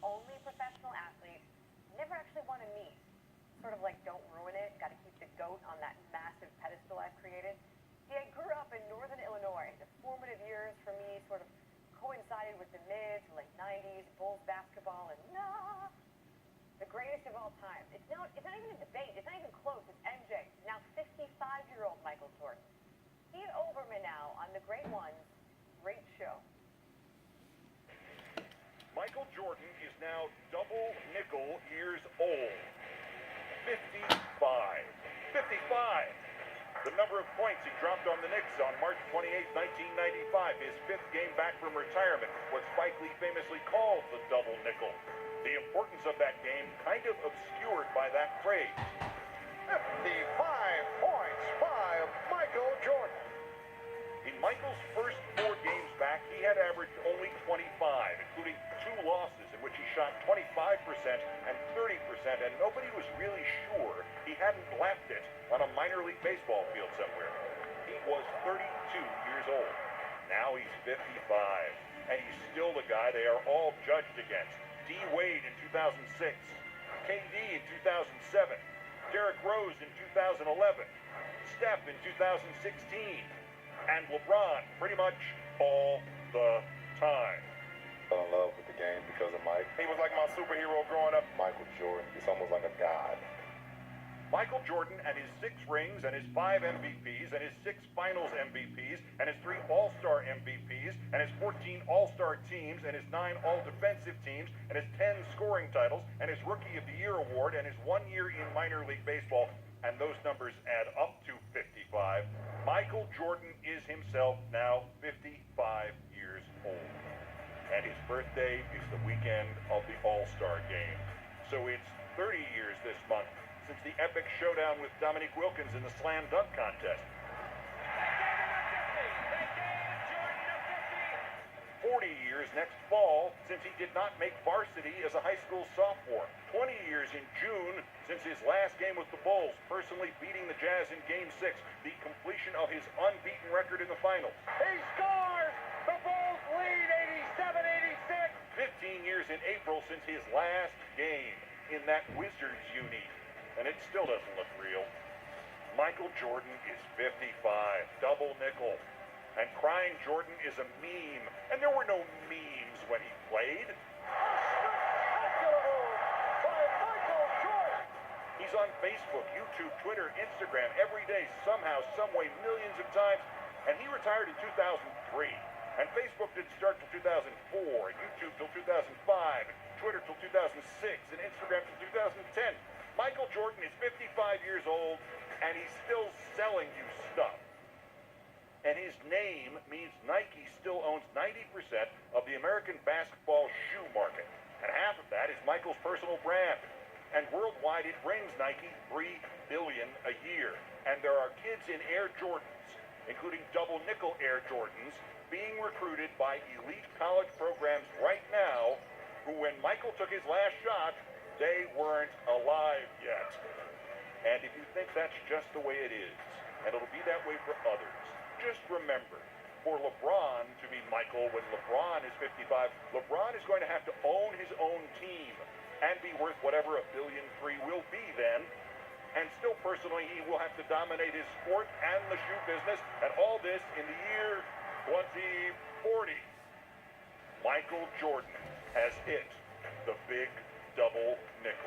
only professional athlete, never actually won a meet. Sort of like, don't ruin it, got to keep the GOAT on that massive pedestal I've created. See, I grew up in northern Illinois. The formative years for me sort of coincided with the mid to late 90s, Bulls basketball, and the greatest of all time. It's not even a debate. It's not even close. It's MJ. Now 55-year-old Michael Jordan. Ian Overman now on the Great Ones. Great show. Michael Jordan is now double nickel years old. 55. 55. The number of points he dropped on the Knicks on March 28, 1995, his fifth game back from retirement, what Spike Lee famously called the double nickel. The importance of that game kind of obscured by that phrase. 55 points by Michael Jordan. In Michael's first 4 games back, he had averaged only 25, including 2 losses in which he shot 25% and 30%, and nobody was really sure he hadn't lapped it on a minor league baseball field somewhere. He was 32 years old. Now he's 55, and he's still the guy they are all judged against. D. Wade in 2006, KD in 2007, Derrick Rose in 2011, Steph in 2016, and LeBron pretty much all the time. Fell in love with the game because of Mike. He was like my superhero growing up. Michael Jordan, he's almost like a god. Michael Jordan and his 6 rings and his 5 MVPs and his 6 finals MVPs and his 3 all-star MVPs and his 14 all-star teams and his 9 all-defensive teams and his 10 scoring titles and his Rookie of the Year award and his 1 year in minor league baseball, and those numbers add up to 55. Michael Jordan is himself now 55 years old. And his birthday is the weekend of the All-Star Game. So it's 30 years this month since the epic showdown with Dominique Wilkins in the slam dunk contest. 40 years next fall since he did not make varsity as a high school sophomore. 20 years in June since his last game with the Bulls, personally beating the Jazz in Game 6, the completion of his unbeaten record in the finals. He scores! The Bulls lead 87-86! 15 years in April since his last game in that Wizards uni. And it still doesn't look real. Michael Jordan is 55, double nickel. And crying Jordan is a meme. And there were no memes when he played. Spectacular move by Michael Jordan! He's on Facebook, YouTube, Twitter, Instagram every day, somehow, someway, millions of times. And he retired in 2003. And Facebook didn't start till 2004, YouTube till 2005, Twitter till 2006, and Instagram till 2010. Michael Jordan is 55 years old, and he's still selling you stuff. And his name means Nike still owns 90% of the American basketball shoe market. And half of that is Michael's personal brand. And worldwide, it brings Nike $3 billion a year. And there are kids in Air Jordans, including double nickel Air Jordans, being recruited by elite college programs right now, who when Michael took his last shot, they weren't alive yet. And if you think that's just the way it is, and it'll be that way for others, just remember, for LeBron to be Michael when LeBron is 55, LeBron is going to have to own his own team and be worth whatever $1.3 billion will be then. And still personally, he will have to dominate his sport and the shoe business, and all this in the year 2040. Michael Jordan has hit the big double nickel.